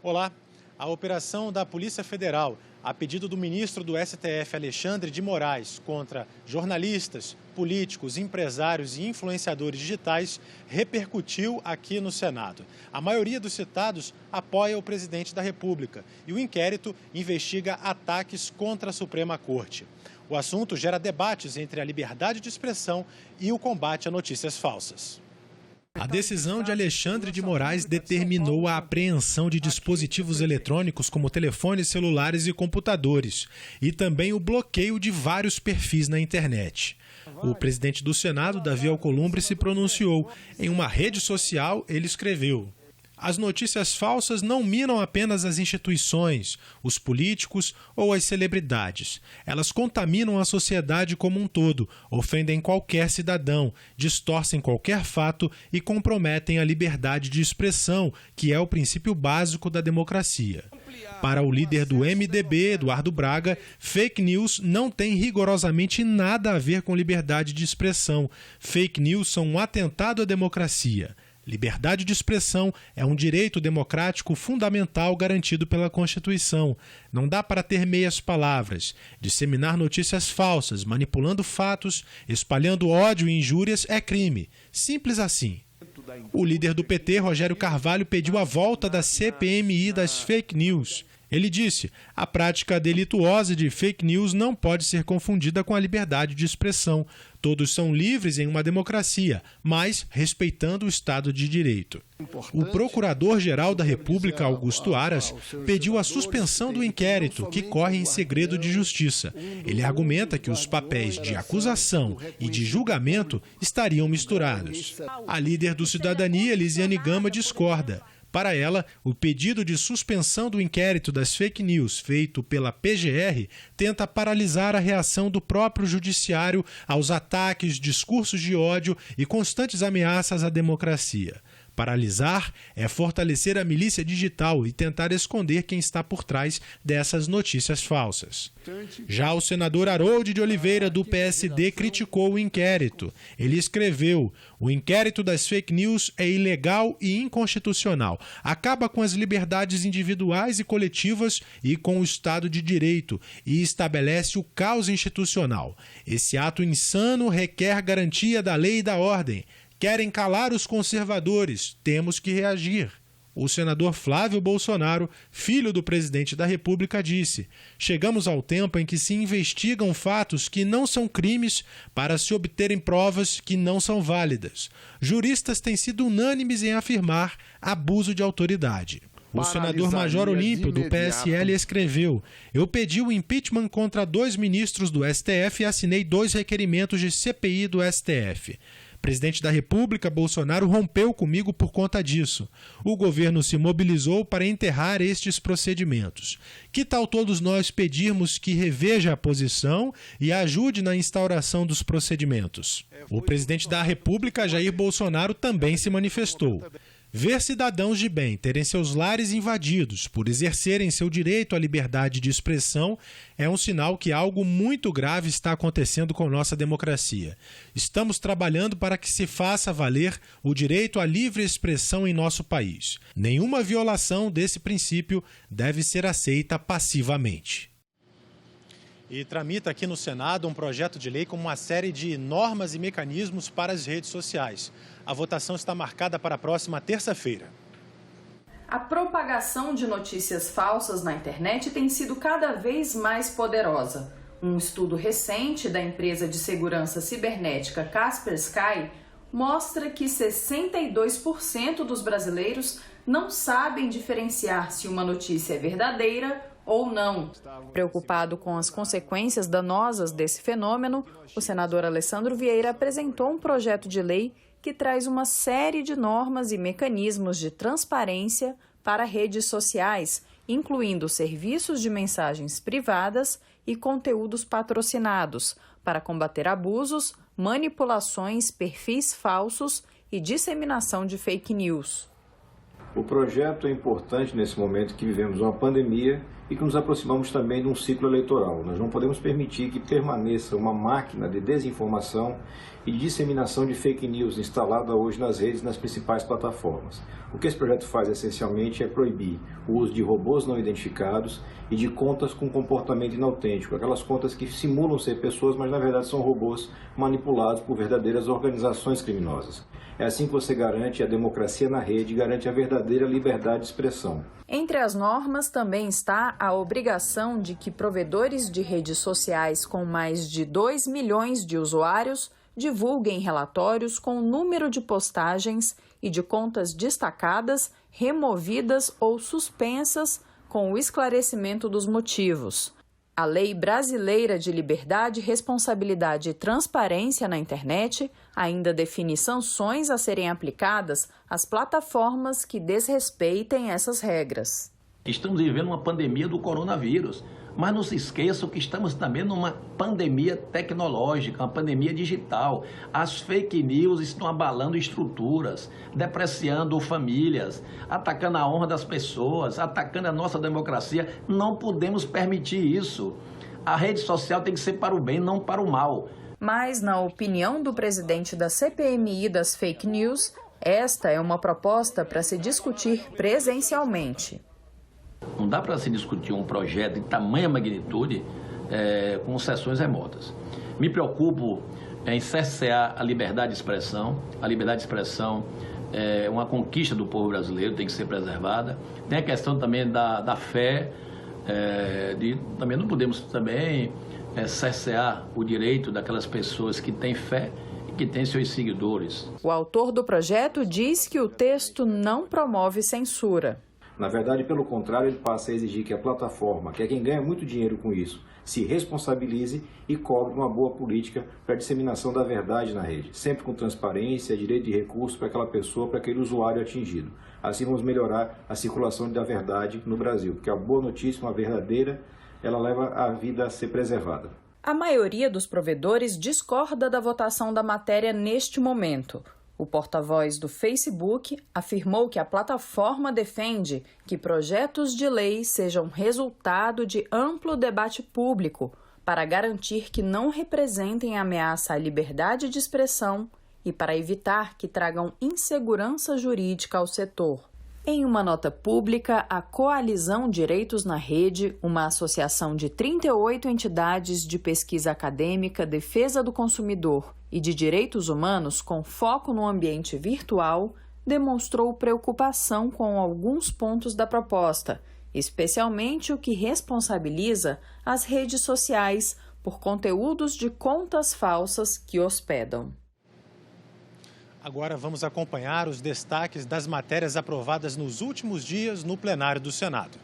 Olá, a operação da Polícia Federal, a pedido do ministro do STF, Alexandre de Moraes, contra jornalistas, políticos, empresários e influenciadores digitais, repercutiu aqui no Senado. A maioria dos citados apoia o presidente da República e o inquérito investiga ataques contra a Suprema Corte. O assunto gera debates entre a liberdade de expressão e o combate a notícias falsas. A decisão de Alexandre de Moraes determinou a apreensão de dispositivos eletrônicos como telefones celulares e computadores, e também o bloqueio de vários perfis na internet. O presidente do Senado, Davi Alcolumbre, se pronunciou. Em uma rede social, ele escreveu: as notícias falsas não minam apenas as instituições, os políticos ou as celebridades. Elas contaminam a sociedade como um todo, ofendem qualquer cidadão, distorcem qualquer fato e comprometem a liberdade de expressão, que é o princípio básico da democracia. Para o líder do MDB, Eduardo Braga, fake news não tem rigorosamente nada a ver com liberdade de expressão. Fake news são um atentado à democracia. Liberdade de expressão é um direito democrático fundamental garantido pela Constituição. Não dá para ter meias palavras. Disseminar notícias falsas, manipulando fatos, espalhando ódio e injúrias é crime. Simples assim. O líder do PT, Rogério Carvalho, pediu a volta da CPMI das fake news. Ele disse: a prática delituosa de fake news não pode ser confundida com a liberdade de expressão. Todos são livres em uma democracia, mas respeitando o Estado de Direito. O Procurador-Geral da República, Augusto Aras, pediu a suspensão do inquérito, que corre em segredo de justiça. Ele argumenta que os papéis de acusação e de julgamento estariam misturados. A líder do Cidadania, Elisiane Gama, discorda. Para ela, o pedido de suspensão do inquérito das fake news feito pela PGR tenta paralisar a reação do próprio judiciário aos ataques, discursos de ódio e constantes ameaças à democracia. Paralisar é fortalecer a milícia digital e tentar esconder quem está por trás dessas notícias falsas. Já o senador Harold de Oliveira, do PSD, criticou o inquérito. Ele escreveu: o inquérito das fake news é ilegal e inconstitucional. Acaba com as liberdades individuais e coletivas e com o Estado de Direito e estabelece o caos institucional. Esse ato insano requer garantia da lei e da ordem. Querem calar os conservadores, temos que reagir. O senador Flávio Bolsonaro, filho do presidente da República, disse: chegamos ao tempo em que se investigam fatos que não são crimes para se obterem provas que não são válidas. Juristas têm sido unânimes em afirmar abuso de autoridade. O senador Major Olímpio, do PSL, escreveu: eu pedi o impeachment contra 2 ministros do STF e assinei 2 requerimentos de CPI do STF. O presidente da República, Bolsonaro, rompeu comigo por conta disso. O governo se mobilizou para enterrar estes procedimentos. Que tal todos nós pedirmos que reveja a posição e ajude na instauração dos procedimentos? O presidente da República, Jair Bolsonaro, também se manifestou. Ver cidadãos de bem terem seus lares invadidos por exercerem seu direito à liberdade de expressão é um sinal que algo muito grave está acontecendo com nossa democracia. Estamos trabalhando para que se faça valer o direito à livre expressão em nosso país. Nenhuma violação desse princípio deve ser aceita passivamente. E tramita aqui no Senado um projeto de lei com uma série de normas e mecanismos para as redes sociais. A votação está marcada para a próxima terça-feira. A propagação de notícias falsas na internet tem sido cada vez mais poderosa. Um estudo recente da empresa de segurança cibernética Kaspersky mostra que 62% dos brasileiros não sabem diferenciar se uma notícia é verdadeira ou não. Preocupado com as consequências danosas desse fenômeno, o senador Alessandro Vieira apresentou um projeto de lei que traz uma série de normas e mecanismos de transparência para redes sociais, incluindo serviços de mensagens privadas e conteúdos patrocinados, para combater abusos, manipulações, perfis falsos e disseminação de fake news. O projeto é importante nesse momento que vivemos uma pandemia e que nos aproximamos também de um ciclo eleitoral. Nós não podemos permitir que permaneça uma máquina de desinformação e disseminação de fake news instalada hoje nas redes e nas principais plataformas. O que esse projeto faz essencialmente é proibir o uso de robôs não identificados e de contas com comportamento inautêntico, aquelas contas que simulam ser pessoas, mas na verdade são robôs manipulados por verdadeiras organizações criminosas. É assim que você garante a democracia na rede e garante a verdadeira liberdade de expressão. Entre as normas também está a obrigação de que provedores de redes sociais com mais de 2 milhões de usuários divulguem relatórios com o número de postagens e de contas destacadas, removidas ou suspensas com o esclarecimento dos motivos. A Lei Brasileira de Liberdade, Responsabilidade e Transparência na Internet ainda define sanções a serem aplicadas às plataformas que desrespeitem essas regras. Estamos vivendo uma pandemia do coronavírus, mas não se esqueçam que estamos também numa pandemia tecnológica, uma pandemia digital. As fake news estão abalando estruturas, depreciando famílias, atacando a honra das pessoas, atacando a nossa democracia. Não podemos permitir isso. A rede social tem que ser para o bem, não para o mal. Mas, na opinião do presidente da CPMI das fake news, esta é uma proposta para se discutir presencialmente. Não dá para se discutir um projeto de tamanha magnitude com sessões remotas. Me preocupo em cercear a liberdade de expressão. A liberdade de expressão é uma conquista do povo brasileiro, tem que ser preservada. Tem a questão também da fé, também não podemos também cercear o direito daquelas pessoas que têm fé e que têm seus seguidores. O autor do projeto diz que o texto não promove censura. Na verdade, pelo contrário, ele passa a exigir que a plataforma, que é quem ganha muito dinheiro com isso, se responsabilize e cobre uma boa política para a disseminação da verdade na rede, sempre com transparência, direito de recurso para aquela pessoa, para aquele usuário atingido. Assim vamos melhorar a circulação da verdade no Brasil, porque a boa notícia, uma verdadeira, ela leva a vida a ser preservada. A maioria dos provedores discorda da votação da matéria neste momento. O porta-voz do Facebook afirmou que a plataforma defende que projetos de lei sejam resultado de amplo debate público para garantir que não representem ameaça à liberdade de expressão e para evitar que tragam insegurança jurídica ao setor. Em uma nota pública, a Coalizão Direitos na Rede, uma associação de 38 entidades de pesquisa acadêmica, defesa do consumidor e de direitos humanos com foco no ambiente virtual, demonstrou preocupação com alguns pontos da proposta, especialmente o que responsabiliza as redes sociais por conteúdos de contas falsas que hospedam. Agora vamos acompanhar os destaques das matérias aprovadas nos últimos dias no plenário do Senado.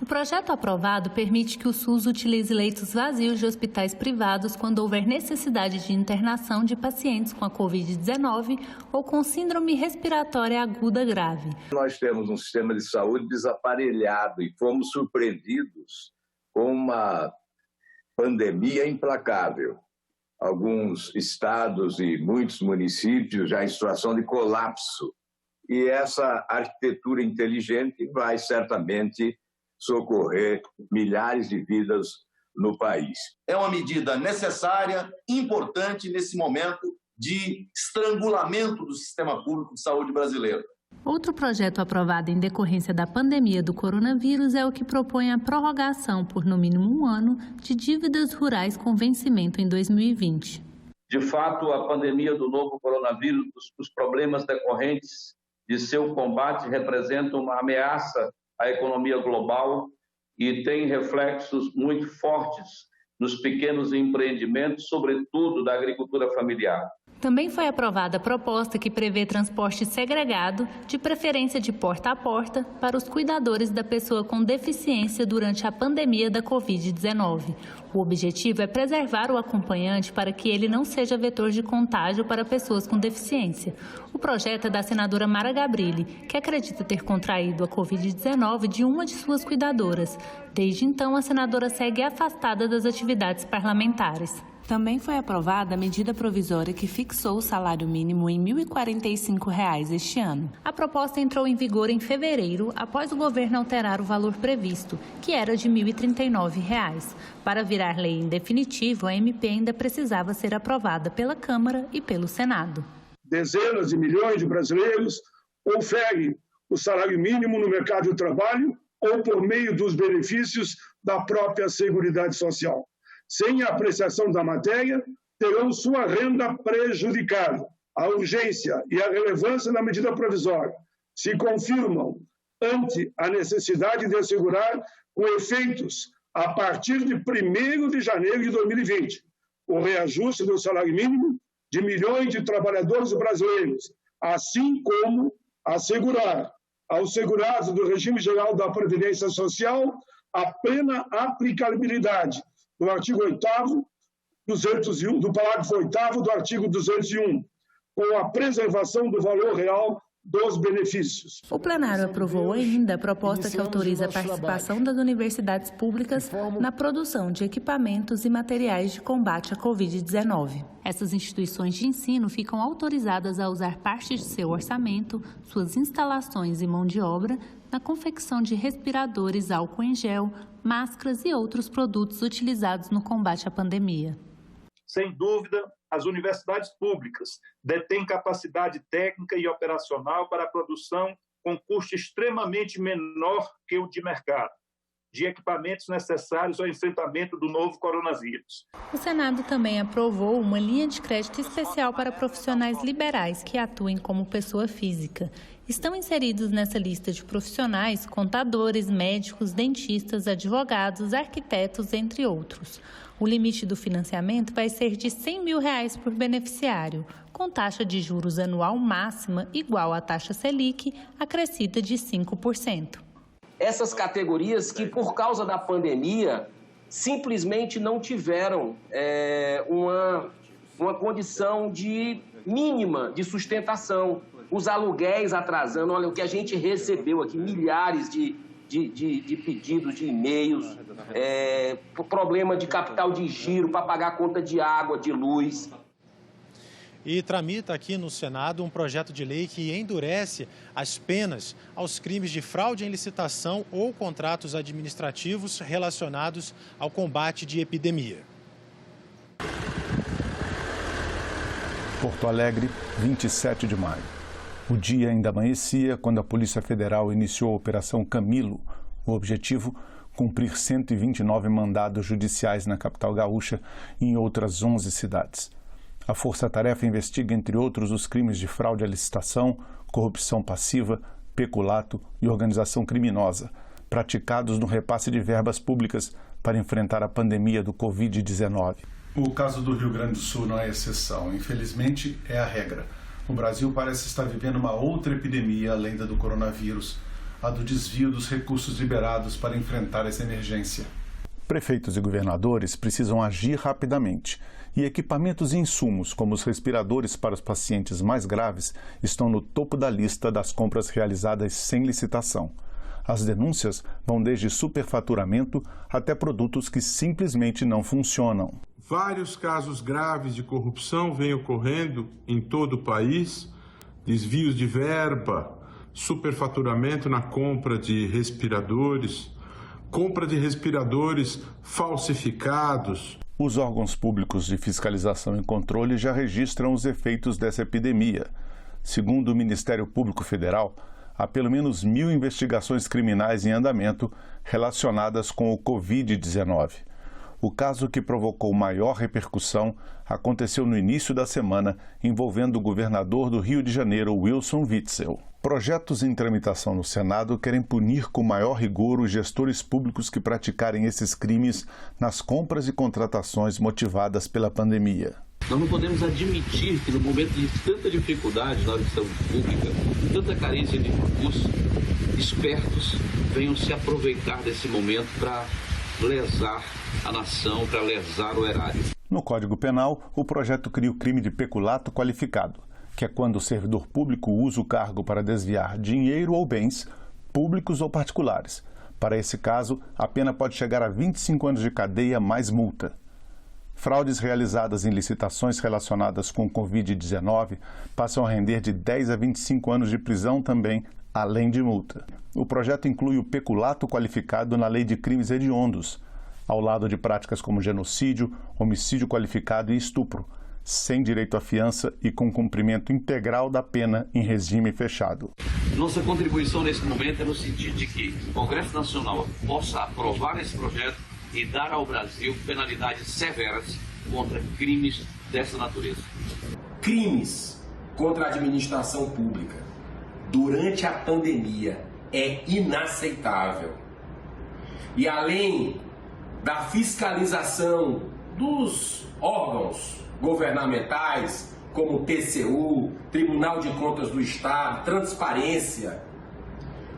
O projeto aprovado permite que o SUS utilize leitos vazios de hospitais privados quando houver necessidade de internação de pacientes com a Covid-19 ou com síndrome respiratória aguda grave. Nós temos um sistema de saúde desaparelhado e fomos surpreendidos com uma pandemia implacável. Alguns estados e muitos municípios já em situação de colapso. E essa arquitetura inteligente vai certamente socorrer milhares de vidas no país. É uma medida necessária, importante nesse momento de estrangulamento do sistema público de saúde brasileiro. Outro projeto aprovado em decorrência da pandemia do coronavírus é o que propõe a prorrogação por no mínimo 1 ano de dívidas rurais com vencimento em 2020. De fato, a pandemia do novo coronavírus, os problemas decorrentes de seu combate representam uma ameaça à economia global e tem reflexos muito fortes nos pequenos empreendimentos, sobretudo da agricultura familiar. Também foi aprovada a proposta que prevê transporte segregado, de preferência de porta a porta, para os cuidadores da pessoa com deficiência durante a pandemia da Covid-19. O objetivo é preservar o acompanhante para que ele não seja vetor de contágio para pessoas com deficiência. O projeto é da senadora Mara Gabrilli, que acredita ter contraído a Covid-19 de uma de suas cuidadoras. Desde então, a senadora segue afastada das atividades parlamentares. Também foi aprovada a medida provisória que fixou o salário mínimo em R$ 1.045 este ano. A proposta entrou em vigor em fevereiro, após o governo alterar o valor previsto, que era de R$ 1.039. Para virar lei em definitivo, a MP ainda precisava ser aprovada pela Câmara e pelo Senado. Dezenas de milhões de brasileiros oferem o salário mínimo no mercado de trabalho ou por meio dos benefícios da própria Seguridade Social. Sem a apreciação da matéria, terão sua renda prejudicada. A urgência e a relevância da medida provisória se confirmam ante a necessidade de assegurar, com efeitos a partir de 1º de janeiro de 2020, o reajuste do salário mínimo de milhões de trabalhadores brasileiros, assim como assegurar aos segurados do regime geral da Previdência Social a plena aplicabilidade do artigo 8º, 201, do parágrafo 8º do artigo 201, com a preservação do valor real dos benefícios. O plenário aprovou ainda a proposta que autoriza a participação das universidades públicas na produção de equipamentos e materiais de combate à Covid-19. Essas instituições de ensino ficam autorizadas a usar parte de seu orçamento, suas instalações e mão de obra na confecção de respiradores, álcool em gel, máscaras e outros produtos utilizados no combate à pandemia. Sem dúvida, as universidades públicas detêm capacidade técnica e operacional para a produção com custo extremamente menor que o de mercado, de equipamentos necessários ao enfrentamento do novo coronavírus. O Senado também aprovou uma linha de crédito especial para profissionais liberais que atuem como pessoa física. Estão inseridos nessa lista de profissionais contadores, médicos, dentistas, advogados, arquitetos, entre outros. O limite do financiamento vai ser de R$ 100 mil por beneficiário, com taxa de juros anual máxima igual à taxa Selic, acrescida de 5%. Essas categorias que, por causa da pandemia, simplesmente não tiveram uma condição mínima de sustentação. Os aluguéis atrasando, olha o que a gente recebeu aqui, milhares de pedidos, de e-mails, problema de capital de giro para pagar a conta de água, de luz. E tramita aqui no Senado um projeto de lei que endurece as penas aos crimes de fraude em licitação ou contratos administrativos relacionados ao combate de epidemia. Porto Alegre, 27 de maio. O dia ainda amanhecia quando a Polícia Federal iniciou a Operação Camilo. O objetivo, cumprir 129 mandados judiciais na capital gaúcha e em outras 11 cidades. A força-tarefa investiga, entre outros, os crimes de fraude à licitação, corrupção passiva, peculato e organização criminosa, praticados no repasse de verbas públicas para enfrentar a pandemia do Covid-19. O caso do Rio Grande do Sul não é exceção. Infelizmente, é a regra. O Brasil parece estar vivendo uma outra epidemia além da do coronavírus, a do desvio dos recursos liberados para enfrentar essa emergência. Prefeitos e governadores precisam agir rapidamente e equipamentos e insumos, como os respiradores para os pacientes mais graves, estão no topo da lista das compras realizadas sem licitação. As denúncias vão desde superfaturamento até produtos que simplesmente não funcionam. Vários casos graves de corrupção vêm ocorrendo em todo o país, desvios de verba, superfaturamento na compra de respiradores, compra de respiradores falsificados. Os órgãos públicos de fiscalização e controle já registram os efeitos dessa epidemia. Segundo o Ministério Público Federal, há pelo menos 1.000 investigações criminais em andamento relacionadas com o Covid-19. O caso que provocou maior repercussão aconteceu no início da semana, envolvendo o governador do Rio de Janeiro, Wilson Witzel. Projetos em tramitação no Senado querem punir com maior rigor os gestores públicos que praticarem esses crimes nas compras e contratações motivadas pela pandemia. Nós não podemos admitir que no momento de tanta dificuldade na área de saúde pública, tanta carência de recursos, espertos venham se aproveitar desse momento para lesar a nação, para lesar o erário. No Código Penal, o projeto cria o crime de peculato qualificado, que é quando o servidor público usa o cargo para desviar dinheiro ou bens, públicos ou particulares. Para esse caso, a pena pode chegar a 25 anos de cadeia mais multa. Fraudes realizadas em licitações relacionadas com o Covid-19 passam a render de 10 a 25 anos de prisão também, além de multa. O projeto inclui o peculato qualificado na Lei de Crimes Hediondos, ao lado de práticas como genocídio, homicídio qualificado e estupro, sem direito à fiança e com cumprimento integral da pena em regime fechado. Nossa contribuição nesse momento é no sentido de que o Congresso Nacional possa aprovar esse projeto e dar ao Brasil penalidades severas contra crimes dessa natureza. Crimes contra a administração pública durante a pandemia é inaceitável. E além da fiscalização dos órgãos governamentais, como TCU, Tribunal de Contas do Estado, transparência,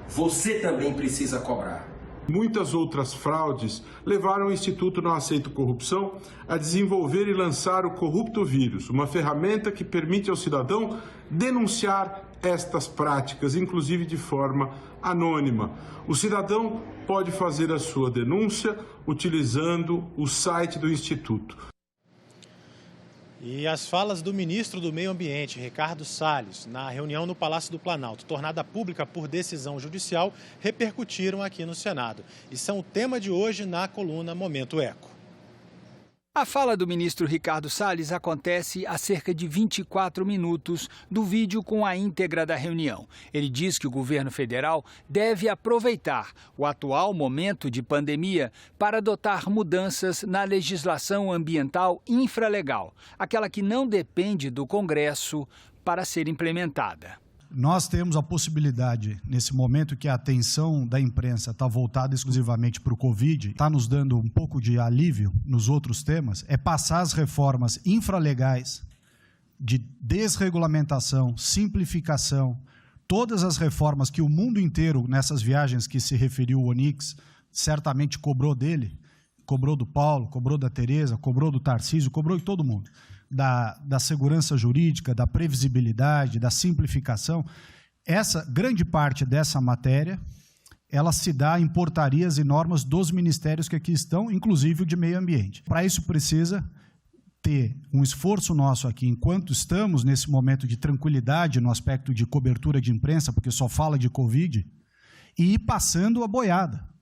você também precisa cobrar. Muitas outras fraudes levaram o Instituto Não Aceito Corrupção a desenvolver e lançar o Corrupto Vírus, uma ferramenta que permite ao cidadão denunciar estas práticas, inclusive de forma anônima. O cidadão pode fazer a sua denúncia utilizando o site do Instituto. E as falas do ministro do Meio Ambiente, Ricardo Salles, na reunião no Palácio do Planalto, tornada pública por decisão judicial, repercutiram aqui no Senado. E são o tema de hoje na coluna Momento Eco. A fala do ministro Ricardo Salles acontece a cerca de 24 minutos do vídeo com a íntegra da reunião. Ele diz que o governo federal deve aproveitar o atual momento de pandemia para adotar mudanças na legislação ambiental infralegal, aquela que não depende do Congresso para ser implementada. Nós temos a possibilidade, nesse momento que a atenção da imprensa está voltada exclusivamente para o Covid, está nos dando um pouco de alívio nos outros temas, é passar as reformas infralegais de desregulamentação, simplificação, todas as reformas que o mundo inteiro, nessas viagens que se referiu o Onix, certamente cobrou dele, cobrou do Paulo, cobrou da Tereza, cobrou do Tarcísio, cobrou de todo mundo. Da segurança jurídica, da previsibilidade, da simplificação. Essa grande parte dessa matéria, ela se dá em portarias e normas dos ministérios que aqui estão, inclusive o de meio ambiente. Para isso precisa ter um esforço nosso aqui, enquanto estamos nesse momento de tranquilidade no aspecto de cobertura de imprensa, porque só fala de Covid, e ir passando a boiada.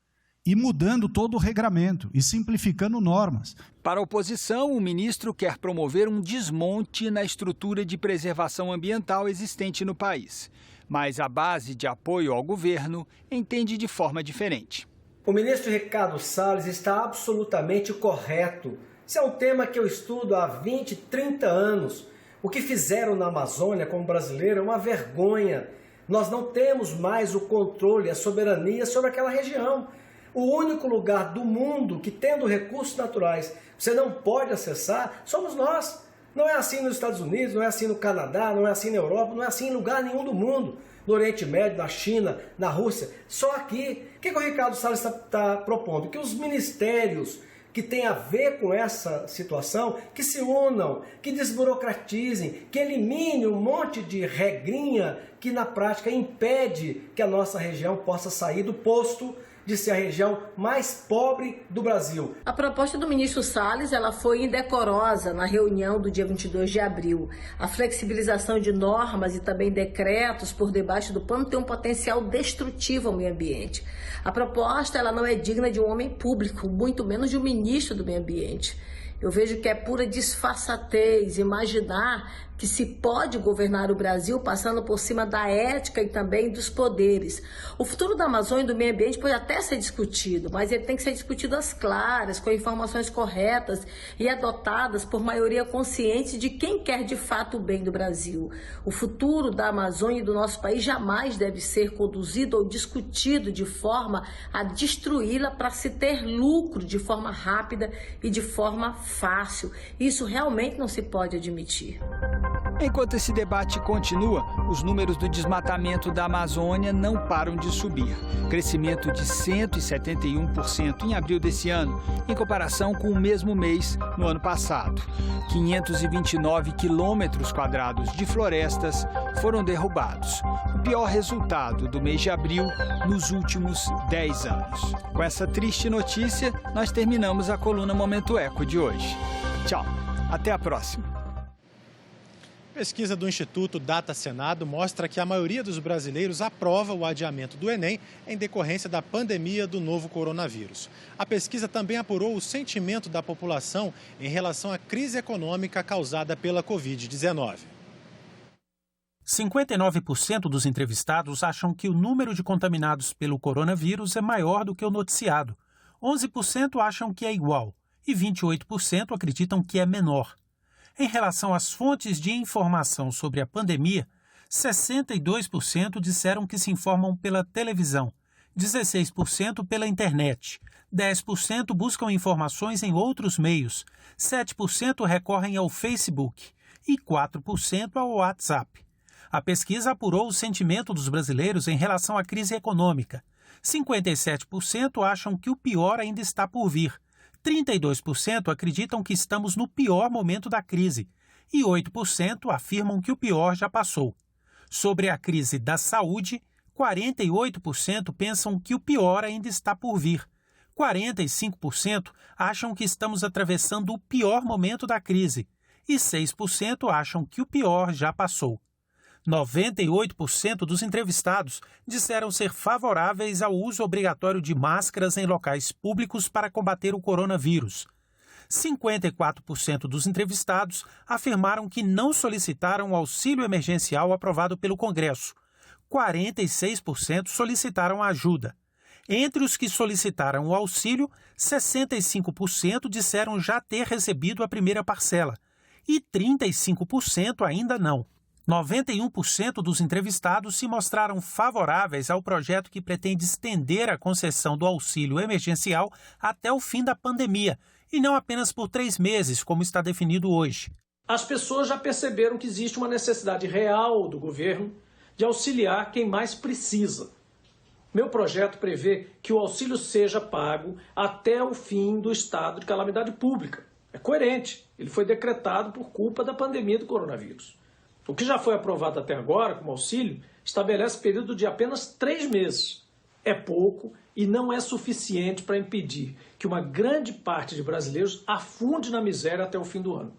E mudando todo o regramento e simplificando normas. Para a oposição, o ministro quer promover um desmonte na estrutura de preservação ambiental existente no país. Mas a base de apoio ao governo entende de forma diferente. O ministro Ricardo Salles está absolutamente correto. Esse é um tema que eu estudo há 20, 30 anos. O que fizeram na Amazônia como brasileiro é uma vergonha. Nós não temos mais o controle, a soberania sobre aquela região. O único lugar do mundo que, tendo recursos naturais, você não pode acessar, somos nós. Não é assim nos Estados Unidos, não é assim no Canadá, não é assim na Europa, não é assim em lugar nenhum do mundo. No Oriente Médio, na China, na Rússia, só aqui. O que o Ricardo Salles está propondo? Que os ministérios que têm a ver com essa situação, que se unam, que desburocratizem, que eliminem um monte de regrinha que na prática impede que a nossa região possa sair do posto de ser a região mais pobre do Brasil. A proposta do ministro Salles, ela foi indecorosa na reunião do dia 22 de abril. A flexibilização de normas e também decretos por debaixo do pano tem um potencial destrutivo ao meio ambiente. A proposta, ela não é digna de um homem público, muito menos de um ministro do meio ambiente. Eu vejo que é pura disfarçatez imaginar que se pode governar o Brasil passando por cima da ética e também dos poderes. O futuro da Amazônia e do meio ambiente pode até ser discutido, mas ele tem que ser discutido às claras, com informações corretas e adotadas por maioria consciente de quem quer de fato o bem do Brasil. O futuro da Amazônia e do nosso país jamais deve ser conduzido ou discutido de forma a destruí-la para se ter lucro de forma rápida e de forma fácil. Isso realmente não se pode admitir. Enquanto esse debate continua, os números do desmatamento da Amazônia não param de subir. Crescimento de 171% em abril desse ano, em comparação com o mesmo mês no ano passado. 529 quilômetros quadrados de florestas foram derrubados. O pior resultado do mês de abril nos últimos 10 anos. Com essa triste notícia, nós terminamos a coluna Momento Eco de hoje. Tchau, até a próxima. Pesquisa do Instituto Data Senado mostra que a maioria dos brasileiros aprova o adiamento do Enem em decorrência da pandemia do novo coronavírus. A pesquisa também apurou o sentimento da população em relação à crise econômica causada pela Covid-19. 59% dos entrevistados acham que o número de contaminados pelo coronavírus é maior do que o noticiado. 11% acham que é igual e 28% acreditam que é menor. Em relação às fontes de informação sobre a pandemia, 62% disseram que se informam pela televisão, 16% pela internet, 10% buscam informações em outros meios, 7% recorrem ao Facebook e 4% ao WhatsApp. A pesquisa apurou o sentimento dos brasileiros em relação à crise econômica. 57% acham que o pior ainda está por vir. 32% acreditam que estamos no pior momento da crise e 8% afirmam que o pior já passou. Sobre a crise da saúde, 48% pensam que o pior ainda está por vir. 45% acham que estamos atravessando o pior momento da crise e 6% acham que o pior já passou. 98% dos entrevistados disseram ser favoráveis ao uso obrigatório de máscaras em locais públicos para combater o coronavírus. 54% dos entrevistados afirmaram que não solicitaram o auxílio emergencial aprovado pelo Congresso. 46% solicitaram ajuda. Entre os que solicitaram o auxílio, 65% disseram já ter recebido a primeira parcela e 35% ainda não. 91% dos entrevistados se mostraram favoráveis ao projeto que pretende estender a concessão do auxílio emergencial até o fim da pandemia, e não apenas por 3 meses, como está definido hoje. As pessoas já perceberam que existe uma necessidade real do governo de auxiliar quem mais precisa. Meu projeto prevê que o auxílio seja pago até o fim do estado de calamidade pública. É coerente, ele foi decretado por culpa da pandemia do coronavírus. O que já foi aprovado até agora, como auxílio, estabelece período de apenas 3 meses. É pouco e não é suficiente para impedir que uma grande parte de brasileiros afunde na miséria até o fim do ano.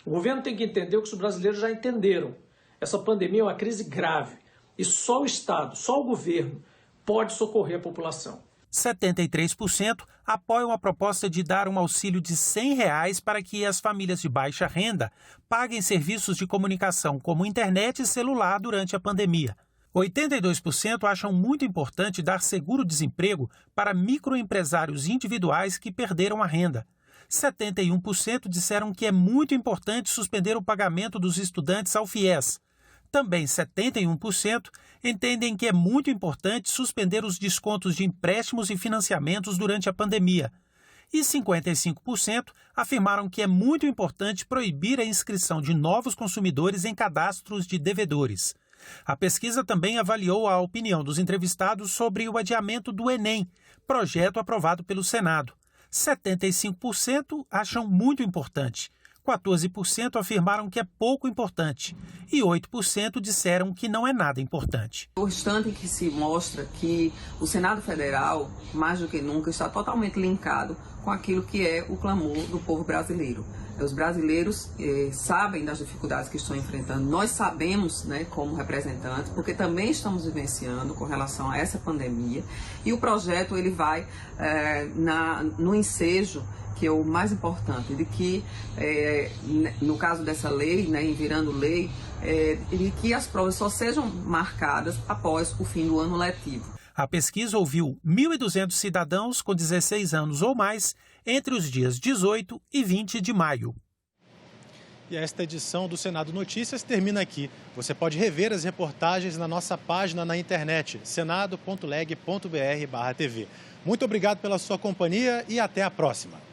O governo tem que entender o que os brasileiros já entenderam. Essa pandemia é uma crise grave e só o Estado, só o governo pode socorrer a população. 73% apoiam a proposta de dar um auxílio de R$ 100 para que as famílias de baixa renda paguem serviços de comunicação como internet e celular durante a pandemia. 82% acham muito importante dar seguro-desemprego para microempresários individuais que perderam a renda. 71% disseram que é muito importante suspender o pagamento dos estudantes ao FIES. Também 71% entendem que é muito importante suspender os descontos de empréstimos e financiamentos durante a pandemia. E 55% afirmaram que é muito importante proibir a inscrição de novos consumidores em cadastros de devedores. A pesquisa também avaliou a opinião dos entrevistados sobre o adiamento do Enem, projeto aprovado pelo Senado. 75% acham muito importante. 14% afirmaram que é pouco importante e 8% disseram que não é nada importante. O instante que se mostra que o Senado Federal, mais do que nunca, está totalmente linkado com aquilo que é o clamor do povo brasileiro. Os brasileiros sabem das dificuldades que estão enfrentando. Nós sabemos, como representantes, porque também estamos vivenciando com relação a essa pandemia. E o projeto ele vai no ensejo, que é o mais importante, de que, no caso dessa lei, em virando lei, de que as provas só sejam marcadas após o fim do ano letivo. A pesquisa ouviu 1.200 cidadãos com 16 anos ou mais entre os dias 18 e 20 de maio. E esta edição do Senado Notícias termina aqui. Você pode rever as reportagens na nossa página na internet, senado.leg.br/tv. Muito obrigado pela sua companhia e até a próxima.